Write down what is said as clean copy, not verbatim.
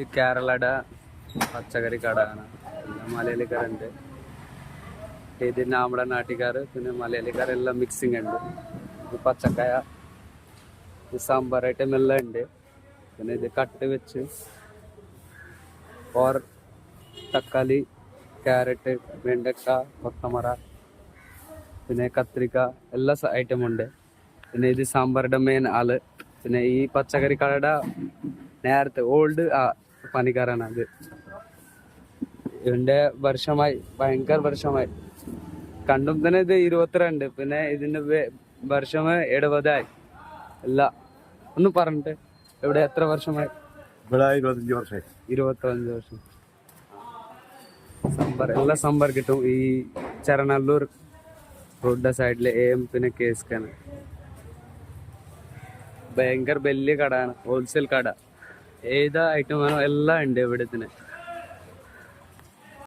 ഇത് കേരളയുടെ പച്ചക്കറി കടയാണ്. എല്ലാം മലയാളിക്കാരുണ്ട്. ഇത് നമ്മുടെ നാട്ടുകാർ പിന്നെ മലയാളിക്കാരെല്ലാം മിക്സിങ് ഉണ്ട്. ഇത് പച്ചക്കായ, ഇത് സാമ്പാർ ഐറ്റം എല്ലാം ഉണ്ട്. പിന്നെ ഇത് കട്ട് വെച്ച് ഓർ തക്കാളി, ക്യാരറ്റ്, വെണ്ടക്ക, കൊത്തമര, പിന്നെ കത്രിക്ക എല്ലാ ഐറ്റം ഉണ്ട്. പിന്നെ ഇത് സാമ്പാറുടെ മെയിൻ ആള്. പിന്നെ ഈ പച്ചക്കറി കടയുടെ നേരത്തെ ഓൾഡ് പണിക്കാരാണ് അത്. ഇതിന്റെ വർഷമായി, ഭയങ്കര വർഷമായി. കണ്ടും തന്നെ ഇത് 22, പിന്നെ ഇതിന്റെ വർഷം 70 അല്ല. ഒന്ന് പറഞ്ഞിട്ട് ഇവിടെ എത്ര വർഷമായി? 25 വർഷമായി. 25 വർഷം. സാമ്പാർ എല്ലാ സാമ്പാർ കിട്ടും ഈ ചരണല്ലൂർ റോഡിന്റെ സൈഡില് പിന്നെ കേസ്ക്കാണ്. ഭയങ്കര വലിയ കടയാണ്, ഹോൾസെയിൽ കട. ഏത് ഐറ്റം വേണോ എല്ലാം ഉണ്ട് ഇവിടെ തന്നെ.